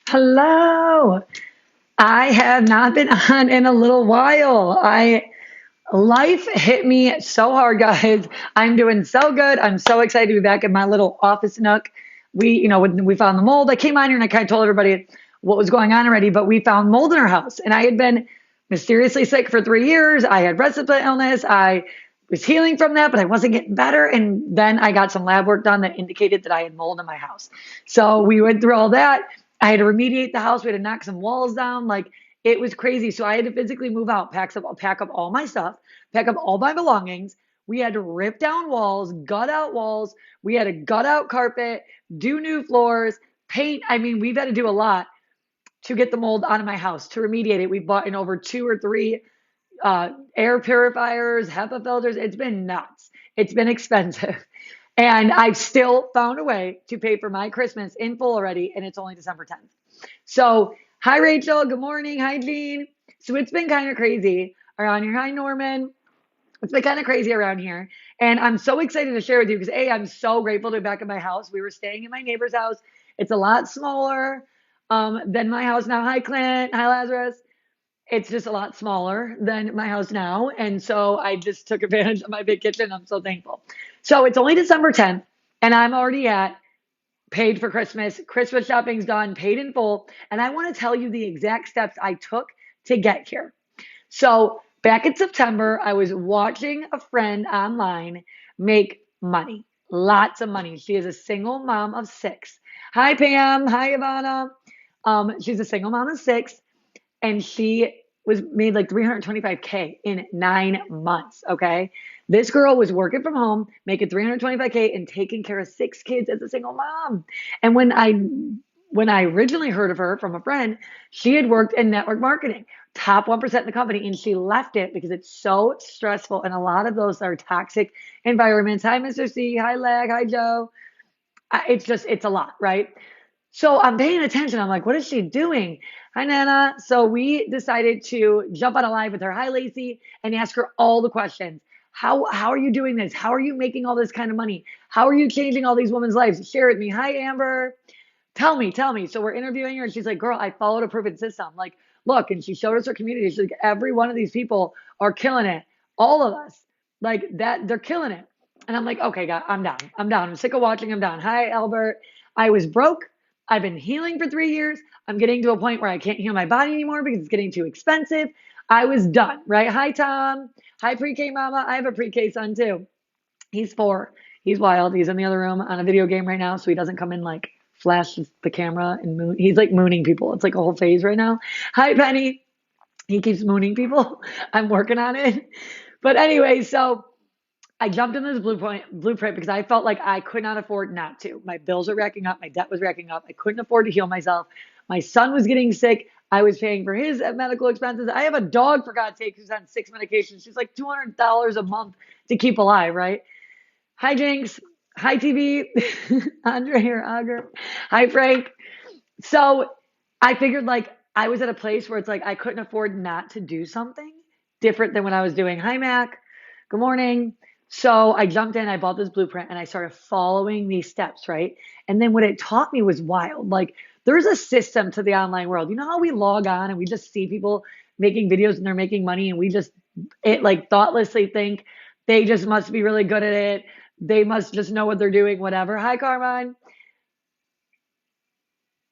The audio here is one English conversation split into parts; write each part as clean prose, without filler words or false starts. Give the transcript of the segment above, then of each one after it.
Hello. I have not been on in a little while. I Life hit me so hard, guys. I'm doing so good. I'm so excited to be back in my little office nook. When we found the mold, I came on here and I kind of told everybody what was going on already, but we found mold in our house. And I had been mysteriously sick for 3 years. I had respiratory illness. I was healing from that, but I wasn't getting better. And then I got some lab work done that indicated that I had mold in my house. So we went through all that. I had to remediate the house. We had to knock some walls down. Like it was crazy. So I had to physically move out, pack up all my stuff, pack up all my belongings. We had to rip down walls, gut out walls. We had to gut out carpet, do new floors, paint. I mean, we've had to do a lot to get the mold out of my house, to remediate it. We bought in over two or three air purifiers, HEPA filters. It's been nuts. It's been expensive. And I've still found a way to pay for my Christmas in full already, and it's only December 10th. So, hi, Rachel. Good morning. Hi, Jean. So, it's been kind of crazy around here. Hi, Norman. It's been kind of crazy around here. And I'm so excited to share with you because, A, I'm so grateful to be back in my house. We were staying in my neighbor's house. It's a lot smaller than my house now. Hi, Clint. Hi, Lazarus. It's just a lot smaller than my house now. And so I just took advantage of my big kitchen. I'm so thankful. So it's only December 10th, and I'm already at paid for Christmas. Christmas shopping's done, paid in full. And I want to tell you the exact steps I took to get here. So back in September, I was watching a friend online make money, lots of money. She is a single mom of six. Hi, Pam. Hi, Ivana. She's a single mom of six, and she was made like 325K in 9 months. Okay. This girl was working from home, making 325K and taking care of six kids as a single mom. And when I originally heard of her from a friend, she had worked in network marketing, top 1% in the company, and she left it because it's so stressful. And a lot of those are toxic environments. Hi, Mr. C. Hi, Lag. Hi, Joe. It's a lot, right? So I'm paying attention. I'm like, what is she doing? Hi, Nana. So we decided to jump on a live with her. Hi, Lacey, and ask her all the questions. How are you doing this? How are you making all this kind of money? How are you changing all these women's lives? Share with me. Hi, Amber. Tell me, tell me. So we're interviewing her, and she's like, girl, I followed a proven system. Like, look, and she showed us her community. She's like, every one of these people are killing it. All of us, like that, they're killing it. And I'm like, okay, God, I'm down. I'm down. I'm sick of watching. I'm down. Hi, Albert. I was broke. I've been healing for 3 years. I'm getting to a point where I can't heal my body anymore because it's getting too expensive. I was done, right? Hi, Tom. Hi, pre-K mama. I have a pre-K son too. He's 4. He's wild. He's in the other room on a video game right now, so he doesn't come in like flash the camera and moon. He's like mooning people. It's like a whole phase right now. Hi, Penny. He keeps mooning people. I'm working on it. But anyway, so I jumped into this blueprint because I felt like I could not afford not to. My bills are racking up. My debt was racking up. I couldn't afford to heal myself. My son was getting sick. I was paying for his medical expenses. I have a dog, for God's sake, who's on 6 medications. She's like $200 a month to keep alive, right? Hi, Jinx. Hi, TV. Andre here, Auger. Hi, Frank. So I figured like I was at a place where it's like I couldn't afford not to do something different than what I was doing. Hi, Mac. Good morning. So I jumped in, I bought this blueprint, and I started following these steps, right? And then what it taught me was wild. Like there's a system to the online world. You know how we log on and we just see people making videos and they're making money and we just like thoughtlessly think they just must be really good at it. They must just know what they're doing, whatever. Hi, Carmine.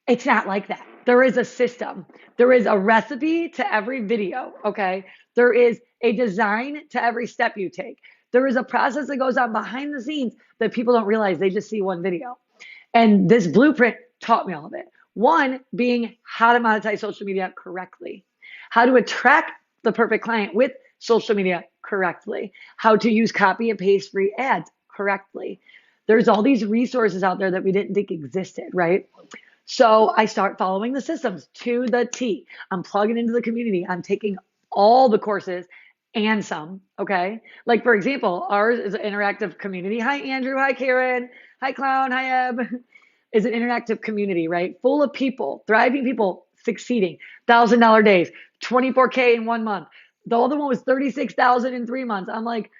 It's not like that. There is a system. There is a recipe to every video, okay? There is a design to every step you take. There is a process that goes on behind the scenes that people don't realize. They just see one video. And this blueprint taught me all of it. One being how to monetize social media correctly, how to attract the perfect client with social media correctly, how to use copy and paste free ads correctly. There's all these resources out there that we didn't think existed, right? So I start following the systems to the T. I'm plugging into the community. I'm taking all the courses and some, okay? Like, for example, ours is an interactive community. Hi, Andrew. Hi, Karen. Hi, Clown. Hi, Eb. Is an interactive community, right? Full of people, thriving people, succeeding. $1,000 days, 24K in 1 month. The other one was 36,000 in 3 months. I'm like,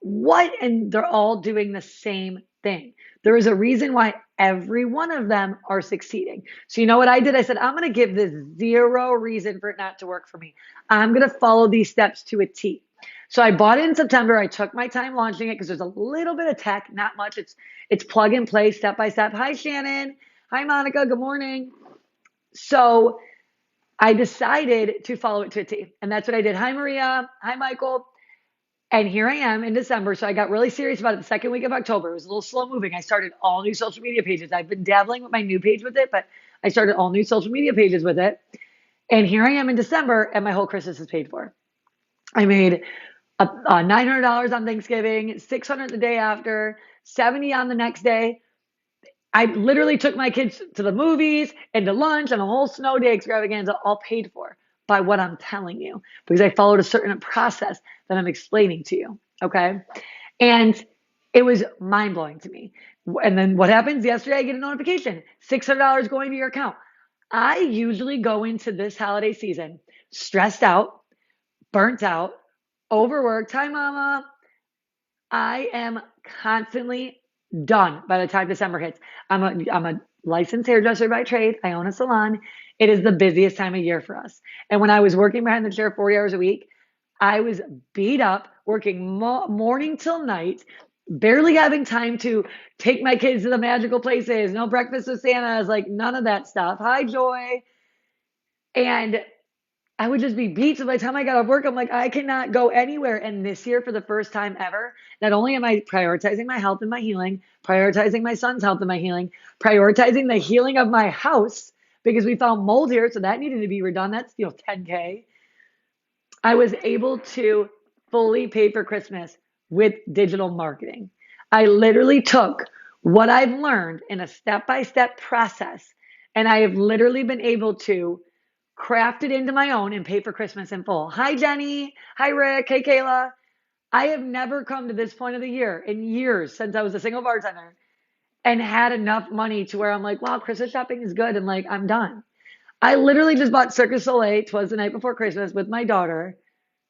what? And they're all doing the same thing. There is a reason why every one of them are succeeding. So you know what I did? I said, I'm going to give this zero reason for it not to work for me. I'm going to follow these steps to a T. So I bought it in September. I took my time launching it because there's a little bit of tech, not much. It's plug and play, step by step. Hi, Shannon. Hi, Monica. Good morning. So I decided to follow it to a T. And that's what I did. Hi, Maria. Hi, Michael. And here I am in December. So I got really serious about it the second week of October. It was a little slow moving. I started all new social media pages. I've been dabbling with my new page with it, but I started all new social media pages with it. And here I am in December, and my whole Christmas is paid for. I made $900 on Thanksgiving, 600 the day after, 70 on the next day. I literally took my kids to the movies and to lunch and a whole snow day extravaganza, all paid for by what I'm telling you, because I followed a certain process that I'm explaining to you. Okay. And it was mind blowing to me. And then what happens? Yesterday, I get a notification, $600 going to your account. I usually go into this holiday season stressed out, burnt out, overworked. Hi, mama. I am constantly done by the time December hits. I'm a licensed hairdresser by trade. I own a salon. It is the busiest time of year for us. And when I was working behind the chair 40 hours a week, I was beat up, working morning till night, barely having time to take my kids to the magical places. No breakfast with Santa's, like none of that stuff. Hi, Joy. And I would just be beat. So by the time I got off work, I'm like, I cannot go anywhere. And this year, for the first time ever, not only am I prioritizing my health and my healing, prioritizing my son's health and my healing, prioritizing the healing of my house because we found mold here. So that needed to be redone. That's, 10K. I was able to fully pay for Christmas with digital marketing. I literally took what I've learned in a step-by-step process, and I have literally been able to craft it into my own and pay for Christmas in full. Hi, Jenny. Hi, Rick. Hey, Kayla. I have never come to this point of the year in years since I was a single bartender and had enough money to where I'm like, wow, Christmas shopping is good. And like, I'm done. I literally just bought Cirque du Soleil. Twas the night before Christmas with my daughter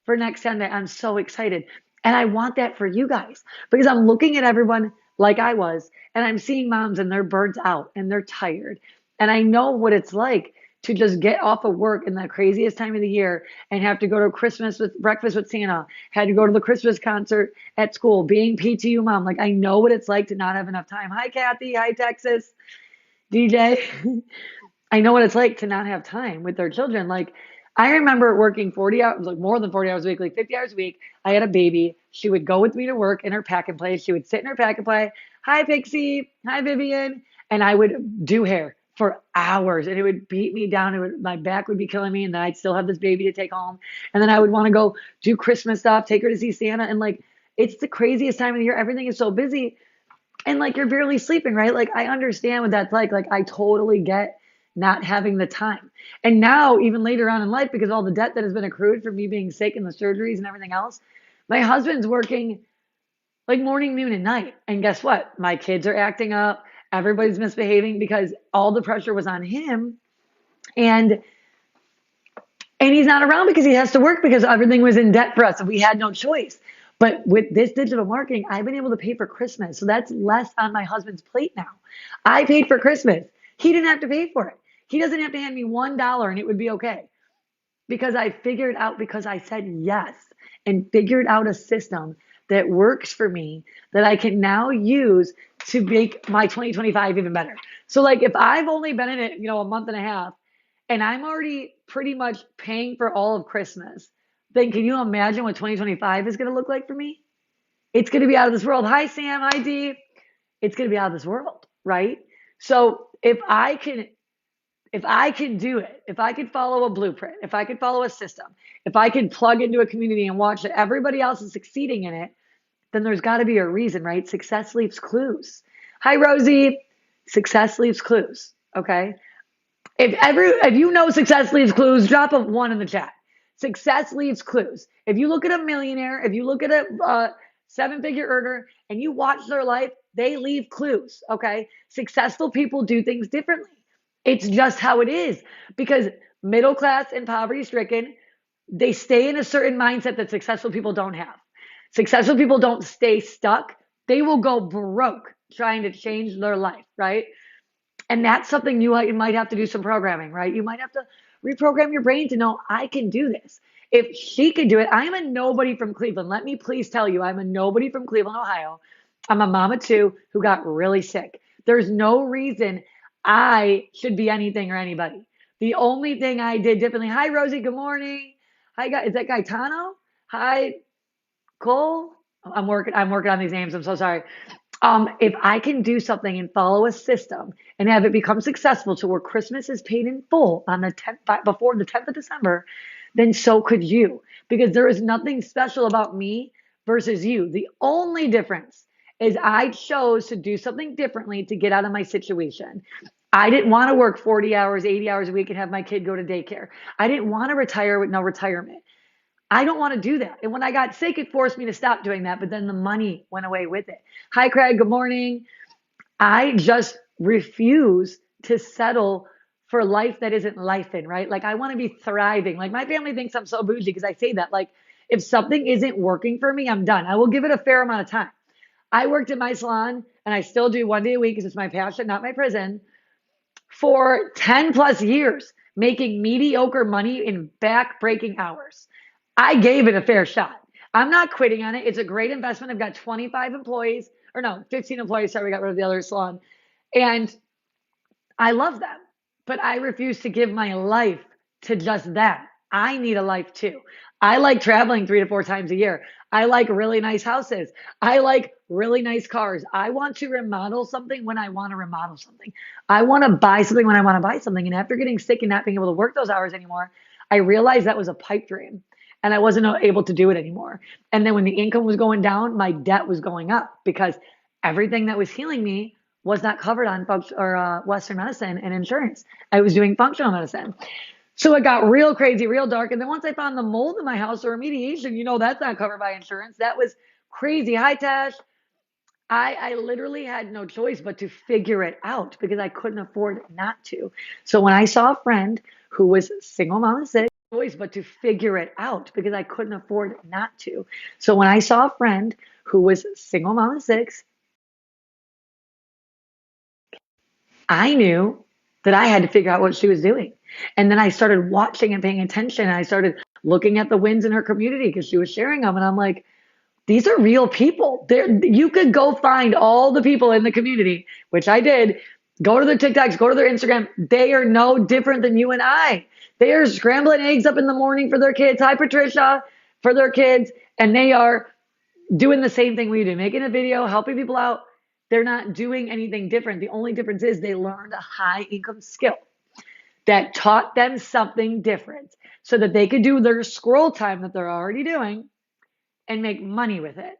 for next Sunday. I'm so excited. And I want that for you guys because I'm looking at everyone like I was, and I'm seeing moms and they're burnt out and they're tired. And I know what it's like to just get off of work in the craziest time of the year and have to go to Christmas with breakfast with Santa, had to go to the Christmas concert at school, being PTU mom. Like I know what it's like to not have enough time. Hi, Kathy. Hi, Texas. DJ. I know what it's like to not have time with their children. Like I remember working 40 hours, like more than 40 hours a week, like 50 hours a week. I had a baby. She would go with me to work in her pack and play. She would sit in her pack and play. Hi, Pixie. Hi, Vivian. And I would do hair for hours and it would beat me down. My back would be killing me. And then I'd still have this baby to take home. And then I would want to go do Christmas stuff, take her to see Santa. And like, it's the craziest time of the year. Everything is so busy. And like, you're barely sleeping, right? Like, I understand what that's like. Like, I totally get not having the time. And now, even later on in life, because all the debt that has been accrued from me being sick and the surgeries and everything else, my husband's working like morning, noon, and night. And guess what? My kids are acting up. Everybody's misbehaving because all the pressure was on him. And he's not around because he has to work because everything was in debt for us and we had no choice. But with this digital marketing, I've been able to pay for Christmas. So that's less on my husband's plate now. I paid for Christmas. He didn't have to pay for it. He doesn't have to hand me $1 and it would be okay. Because I figured out, because I said yes and figured out a system that works for me that I can now use to make my 2025 even better. So like if I've only been in it, a month and a half, and I'm already pretty much paying for all of Christmas, then can you imagine what 2025 is going to look like for me? It's going to be out of this world. Hi, Sam. Hi, Dee. It's going to be out of this world, right? So if I can do it, if I could follow a blueprint, if I could follow a system, if I could plug into a community and watch that everybody else is succeeding in it, then there's got to be a reason, right? Success leaves clues. Hi, Rosie. Success leaves clues. Okay. If you know success leaves clues, drop a 1 in the chat. Success leaves clues. If you look at a millionaire, if you look at a 7-figure earner and you watch their life, they leave clues. Okay. Successful people do things differently. It's just how it is because middle class and poverty stricken, they stay in a certain mindset that successful people don't have. Successful people don't stay stuck. They will go broke trying to change their life, right? And that's something you might have to do some programming, right? You might have to reprogram your brain to know I can do this. If she could do it, I'm a nobody from Cleveland. Let me please tell you, I'm a nobody from Cleveland, Ohio. I'm a mama too who got really sick. There's no reason I should be anything or anybody. The only thing I did differently. Hi, Rosie. Good morning. Hi, guys. Is that Gaetano? Hi, Cole. I'm working on these names. I'm so sorry. If I can do something and follow a system and have it become successful to where Christmas is paid in full on the 10th, before the 10th of December, then so could you. Because there is nothing special about me versus you. The only difference is I chose to do something differently to get out of my situation. I didn't want to work 40 hours, 80 hours a week and have my kid go to daycare. I didn't want to retire with no retirement. I don't want to do that. And when I got sick, it forced me to stop doing that. But then the money went away with it. Hi, Craig. Good morning. I just refuse to settle for life that isn't life in, right? Like I want to be thriving. Like my family thinks I'm so bougie because I say that. Like if something isn't working for me, I'm done. I will give it a fair amount of time. I worked in my salon and I still do 1 day a week because it's my passion, not my prison, for 10 plus years, making mediocre money in back breaking hours. I gave it a fair shot. I'm not quitting on it. It's a great investment. I've got 25 employees, or no, 15 employees. Sorry, we got rid of the other salon. And I love them, but I refuse to give my life to just them. I need a life too. I like traveling 3 to 4 times a year. I like really nice houses. I like really nice cars. I want to remodel something when I want to remodel something. I want to buy something when I want to buy something. And after getting sick and not being able to work those hours anymore, I realized that was a pipe dream and I wasn't able to do it anymore. And then when the income was going down, my debt was going up because everything that was healing me was not covered on Western medicine and insurance. I was doing functional medicine. So it got real crazy, real dark. And then once I found the mold in my house or remediation, that's not covered by insurance. That was crazy. Hi, Tash. I literally had no choice but to figure it out because I couldn't afford not to. So when I saw a friend who was single mom of six, choice but to figure it out because I couldn't afford not to. So when I saw a friend who was single mom of six, I knew that I had to figure out what she was doing. And then I started watching and paying attention. And I started looking at the wins in her community because she was sharing them. And I'm like, these are real people. You could go find all the people in the community, which I did. Go to their TikToks, go to their Instagram. They are no different than you and I. They are scrambling eggs up in the morning for their kids. Hi, Patricia, for their kids. And they are doing the same thing we do, making a video, helping people out. They're not doing anything different. The only difference is they learned a high income skill that taught them something different so that they could do their scroll time that they're already doing and make money with it.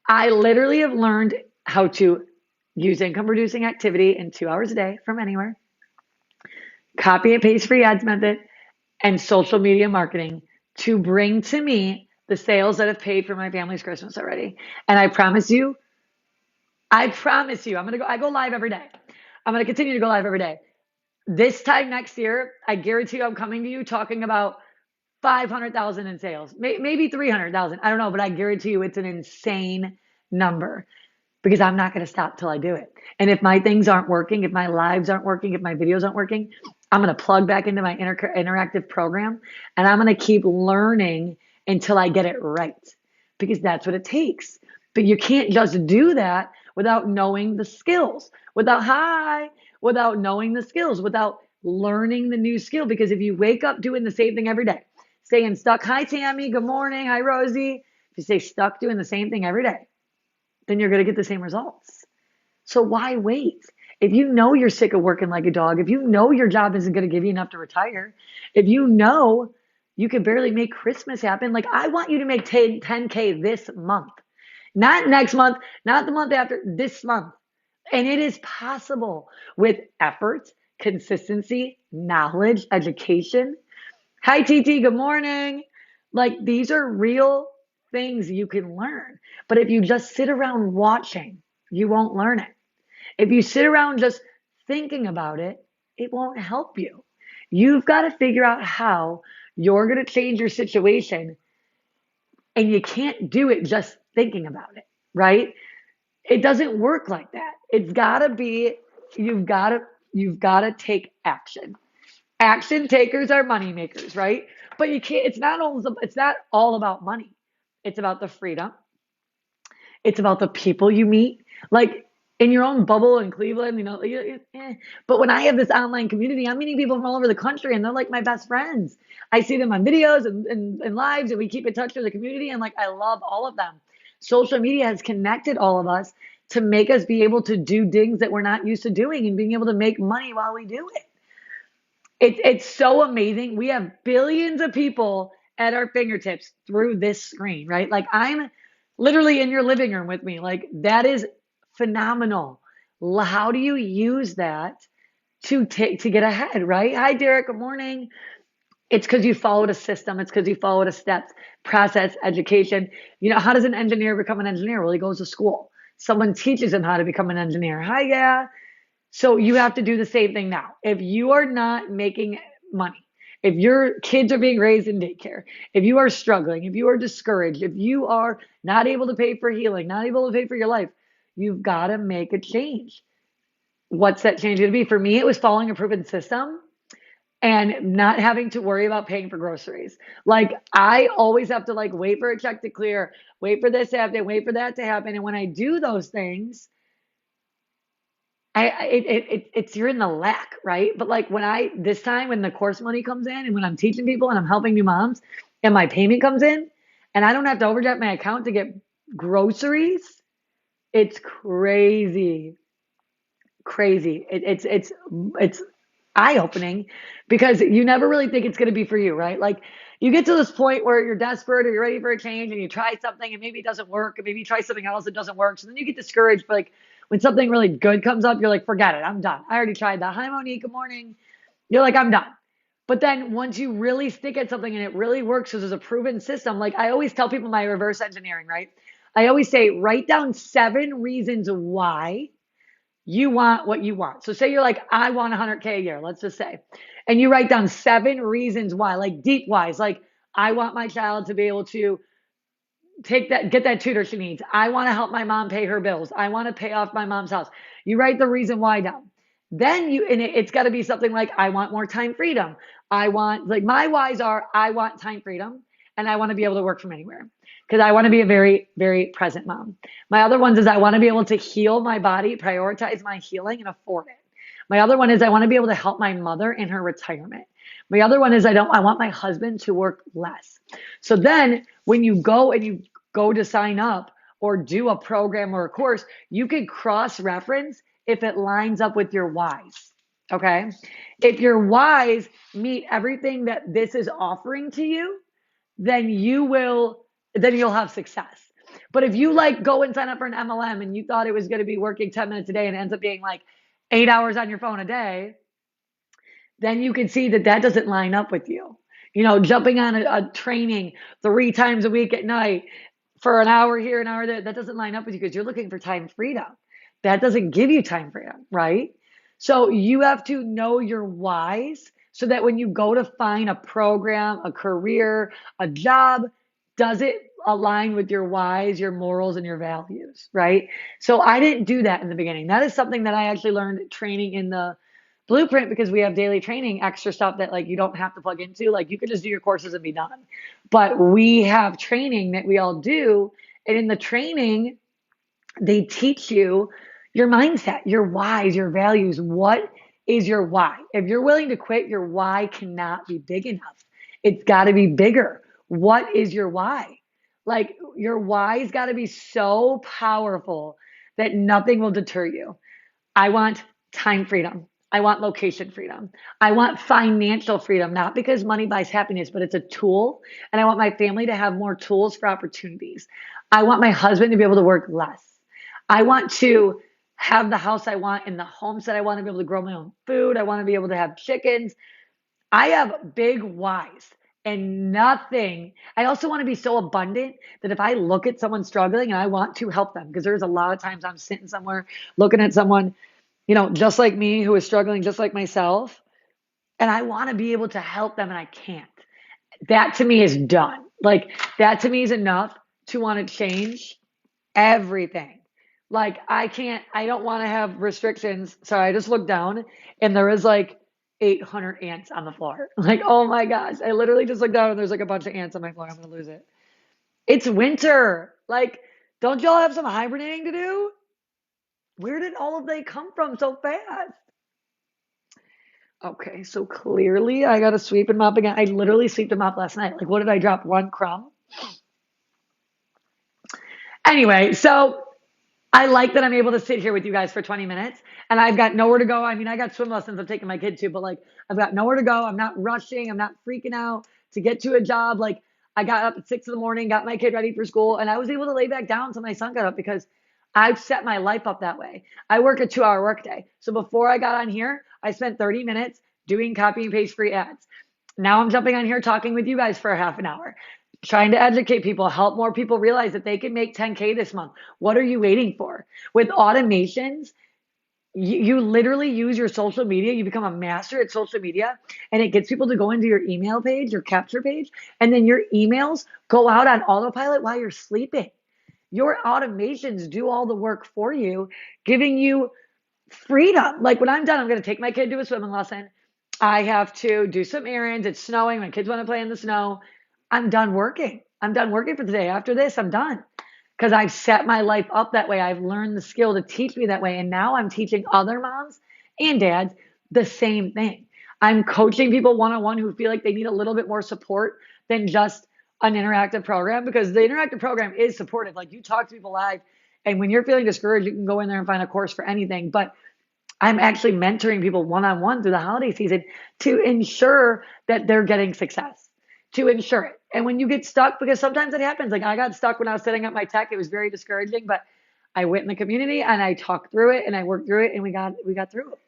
I literally have learned how to use income producing activity in 2 hours a day from anywhere, copy and paste free ads method, and social media marketing to bring to me the sales that have paid for my family's Christmas already. And I promise you, I go live every day. I'm going to continue to go live every day. This time next year, I guarantee you I'm coming to you talking about 500,000 in sales, maybe 300,000. I don't know, but I guarantee you it's an insane number because I'm not going to stop till I do it. And if my things aren't working, if my lives aren't working, if my videos aren't working, I'm going to plug back into my interactive program and I'm going to keep learning until I get it right because that's what it takes. But you can't just do that without knowing the skills, without knowing the skills, without learning the new skill. Because if you wake up doing the same thing every day, staying stuck, hi, Tammy, good morning, hi, Rosie. If you stay stuck doing the same thing every day, then you're going to get the same results. So why wait? If you know you're sick of working like a dog, if you know your job isn't going to give you enough to retire, if you know you can barely make Christmas happen, like I want you to make 10K this month, not next month, not the month after, this month. And it is possible with effort, consistency, knowledge, education. Hi, TT. Good morning. Like these are real things you can learn. But if you just sit around watching, you won't learn it. If you sit around just thinking about it, it won't help you. You've got to figure out how you're going to change your situation. And you can't do it just thinking about it, right? It doesn't work like that. It's gotta be, you've gotta, you've gotta take action. Action takers are money makers, right? But you can't, it's not all about money. It's about the freedom. It's about the people you meet. Like in your own bubble in Cleveland, But when I have this online community, I'm meeting people from all over the country and they're like my best friends. I see them on videos and lives and we keep in touch with the community. And like, I love all of them. Social media has connected all of us to make us be able to do things that we're not used to doing and being able to make money while we do it. It's so amazing. We have billions of people at our fingertips through this screen, right? Like I'm literally in your living room with me. Like that is phenomenal. How do you use that to get ahead, right? Hi, Derek. Good morning. It's because you followed a system. It's because you followed a steps, process, education. How does an engineer become an engineer? Well, he goes to school. Someone teaches him how to become an engineer. Hi, yeah. So you have to do the same thing now. If you are not making money, if your kids are being raised in daycare, if you are struggling, if you are discouraged, if you are not able to pay for healing, not able to pay for your life, you've got to make a change. What's that change going to be? For me, it was following a proven system and not having to worry about paying for groceries. Like I always have to like wait for a check to clear, wait for this to happen, wait for that to happen. And when I do those things, it's you're in the lack, right? But like this time when the course money comes in and when I'm teaching people and I'm helping new moms and my payment comes in and I don't have to overdraft my account to get groceries, it's crazy, crazy. It's eye opening because you never really think it's going to be for you, right? Like you get to this point where you're desperate or you're ready for a change and you try something and maybe it doesn't work, and maybe you try something else that doesn't work. So then you get discouraged. But like when something really good comes up, you're like, forget it, I'm done. I already tried that. Hi, Monique. Good morning. You're like, I'm done. But then once you really stick at something and it really works, because there's a proven system, like I always tell people my reverse engineering, right? I always say, write down 7 reasons why you want what you want. So say you're like, I want 100K a year, let's just say. And you write down 7 reasons why, like deep whys, like I want my child to be able to get that tutor she needs. I want to help my mom pay her bills. I want to pay off my mom's house. You write the reason why down. Then it's got to be something like, I want more time freedom. I want, like, my whys are, I want time freedom and I want to be able to work from anywhere because I want to be a very, very present mom. My other ones is I want to be able to heal my body, prioritize my healing and afford it. My other one is I want to be able to help my mother in her retirement. My other one is I want my husband to work less. So then when you go to sign up or do a program or a course, you can cross reference if it lines up with your whys. Okay. If your whys meet everything that this is offering to you, then then you'll have success. But if you like go and sign up for an MLM and you thought it was going to be working 10 minutes a day and it ends up being like 8 hours on your phone a day, then you can see that that doesn't line up with you. Jumping on a training 3 times a week at night for an hour here, an hour there, that doesn't line up with you because you're looking for time freedom. That doesn't give you time freedom, right? So you have to know your whys so that when you go to find a program, a career, a job, does it align with your whys, your morals, and your values, right? So I didn't do that in the beginning. That is something that I actually learned training in the Blueprint because we have daily training, extra stuff that like you don't have to plug into. Like you could just do your courses and be done. But we have training that we all do. And in the training, they teach you your mindset, your whys, your values. What is your why? If you're willing to quit, your why cannot be big enough. It's got to be bigger. What is your why? Like your why's got to be so powerful that nothing will deter you. I want time freedom. I want location freedom. I want financial freedom, not because money buys happiness, but it's a tool. And I want my family to have more tools for opportunities. I want my husband to be able to work less. I want to have the house I want in the homes that I want to be able to grow my own food. I want to be able to have chickens. I have big whys and nothing. I also want to be so abundant that if I look at someone struggling and I want to help them, because there's a lot of times I'm sitting somewhere looking at someone, just like me who is struggling just like myself, and I want to be able to help them and I can't. That to me is done. Like that to me is enough to want to change everything. Like I don't want to have restrictions. So I just looked down and there was like 800 ants on the floor. Like, oh my gosh. I literally just looked down and there's like a bunch of ants on my floor. I'm going to lose it. It's winter. Like, don't y'all have some hibernating to do? Where did all of they come from so fast? Okay, so clearly I got to sweep and mop again. I literally sweeped and mop last night. Like, what did I drop? One crumb? Anyway, so I like that I'm able to sit here with you guys for 20 minutes and I've got nowhere to go. I mean, I got swim lessons I'm taking my kid to, but like I've got nowhere to go. I'm not rushing. I'm not freaking out to get to a job. Like I got up at 6 in the morning, got my kid ready for school, and I was able to lay back down until my son got up because I've set my life up that way. I work a 2 hour workday. So before I got on here, I spent 30 minutes doing copy and paste free ads. Now I'm jumping on here talking with you guys for a half an hour, trying to educate people, help more people realize that they can make 10K this month. What are you waiting for? With automations, you literally use your social media. You become a master at social media, and it gets people to go into your email page, your capture page, and then your emails go out on autopilot while you're sleeping. Your automations do all the work for you, giving you freedom. Like when I'm done, I'm going to take my kid to a swimming lesson. I have to do some errands. It's snowing. My kids want to play in the snow. I'm done working. I'm done working for the day. After this, I'm done because I've set my life up that way. I've learned the skill to teach me that way. And now I'm teaching other moms and dads the same thing. I'm coaching people one on one who feel like they need a little bit more support than just an interactive program because the interactive program is supportive. Like you talk to people live, and when you're feeling discouraged, you can go in there and find a course for anything. But I'm actually mentoring people one on one through the holiday season to ensure that they're getting success, to ensure it. And when you get stuck, because sometimes it happens, like I got stuck when I was setting up my tech, it was very discouraging, but I went in the community and I talked through it and I worked through it and we got through it.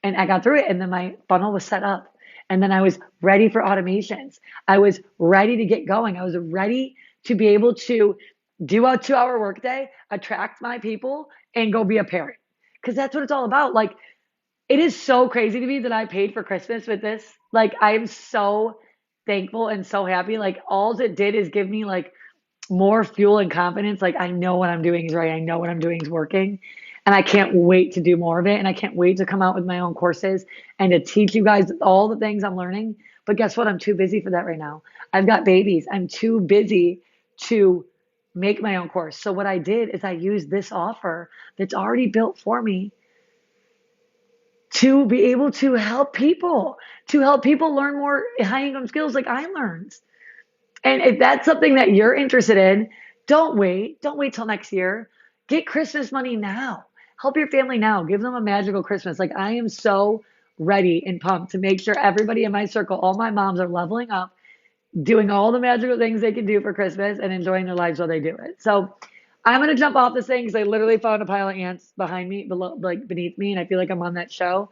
And I got through it and then my funnel was set up. And then I was ready for automations. I was ready to get going. I was ready to be able to do a 2 hour workday, attract my people, and go be a parent. Because that's what it's all about. Like it is so crazy to me that I paid for Christmas with this. Like I am so thankful and so happy. Like all it did is give me like more fuel and confidence. Like I know what I'm doing is right. I know what I'm doing is working. And I can't wait to do more of it. And I can't wait to come out with my own courses and to teach you guys all the things I'm learning. But guess what? I'm too busy for that right now. I've got babies. I'm too busy to make my own course. So what I did is I used this offer that's already built for me to be able to help people learn more high income skills like I learned. And if that's something that you're interested in, don't wait. Don't wait till next year. Get Christmas money now. Help your family now. Give them a magical Christmas. Like I am so ready and pumped to make sure everybody in my circle, all my moms are leveling up, doing all the magical things they can do for Christmas and enjoying their lives while they do it. So I'm gonna jump off this thing because I literally found a pile of ants behind me, below, like beneath me, and I feel like I'm on that show.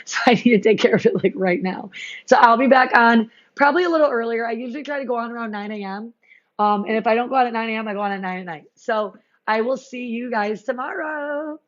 So I need to take care of it like right now. So I'll be back on probably a little earlier. I usually try to go on around 9 a.m. And if I don't go on at 9 a.m., I go on at 9 at night. So I will see you guys tomorrow.